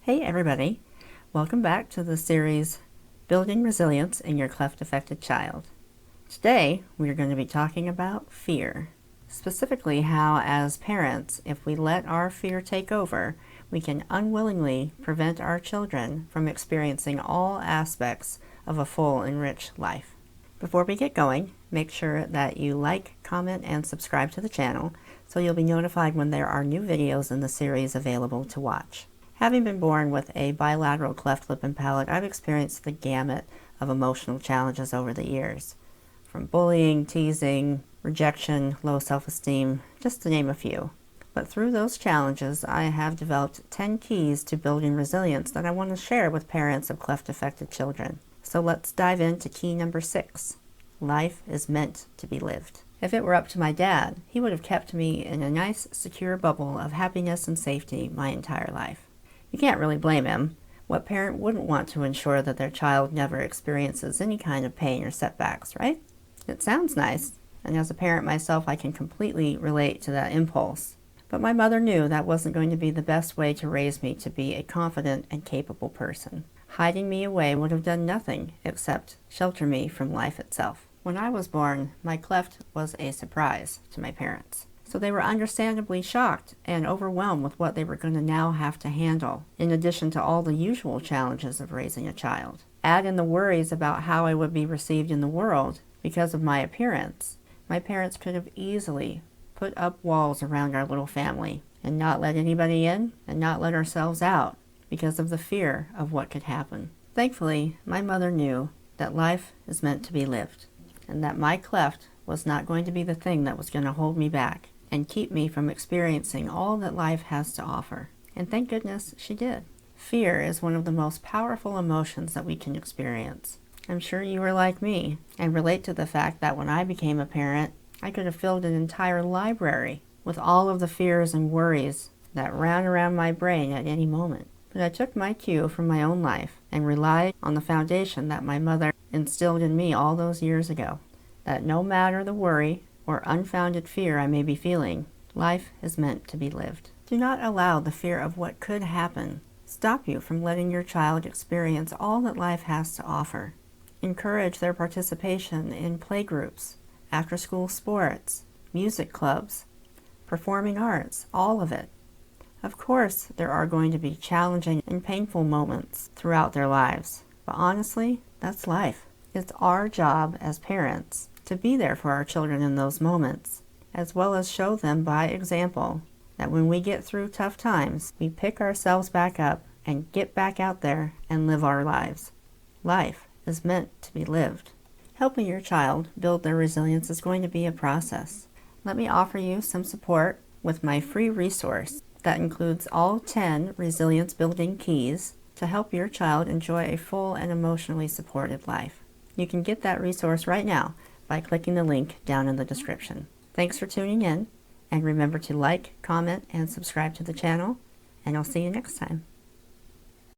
Hey everybody, welcome back to the series Building Resilience in Your Cleft Affected Child. Today we are going to be talking about fear, specifically how as parents, if we let our fear take over, we can unwillingly prevent our children from experiencing all aspects of a full and rich life. Before we get going, make sure that you like, comment, and subscribe to the channel so you'll be notified when there are new videos in the series available to watch. Having been born with a bilateral cleft lip and palate, I've experienced the gamut of emotional challenges over the years, from bullying, teasing, rejection, low self-esteem, just to name a few. But through those challenges, I have developed 10 keys to building resilience that I want to share with parents of cleft-affected children. So let's dive into key number 6. Life is meant to be lived. If it were up to my dad, he would have kept me in a nice, secure bubble of happiness and safety my entire life. You can't really blame him. What parent wouldn't want to ensure that their child never experiences any kind of pain or setbacks, right? It sounds nice, and as a parent myself, I can completely relate to that impulse. But my mother knew that wasn't going to be the best way to raise me to be a confident and capable person. Hiding me away would have done nothing except shelter me from life itself. When I was born, my cleft was a surprise to my parents. So they were understandably shocked and overwhelmed with what they were going to now have to handle, in addition to all the usual challenges of raising a child. Add in the worries about how I would be received in the world because of my appearance. My parents could have easily put up walls around our little family and not let anybody in and not let ourselves out because of the fear of what could happen. Thankfully, my mother knew that life is meant to be lived and that my cleft was not going to be the thing that was going to hold me back and keep me from experiencing all that life has to offer. And thank goodness she did. Fear is one of the most powerful emotions that we can experience. I'm sure you are like me and relate to the fact that when I became a parent, I could have filled an entire library with all of the fears and worries that ran around my brain at any moment. But I took my cue from my own life and relied on the foundation that my mother instilled in me all those years ago, that no matter the worry or unfounded fear I may be feeling, life is meant to be lived. Do not allow the fear of what could happen stop you from letting your child experience all that life has to offer. Encourage their participation in playgroups, after-school sports, music clubs, performing arts, all of it. Of course, there are going to be challenging and painful moments throughout their lives, but honestly, that's life. It's our job as parents to be there for our children in those moments, as well as show them by example that when we get through tough times, we pick ourselves back up and get back out there and live our lives. Life is meant to be lived. Helping your child build their resilience is going to be a process. Let me offer you some support with my free resource that includes all 10 resilience building keys to help your child enjoy a full and emotionally supported life. You can get that resource right now by clicking the link down in the description. Thanks for tuning in, and remember to like, comment, and subscribe to the channel, and I'll see you next time.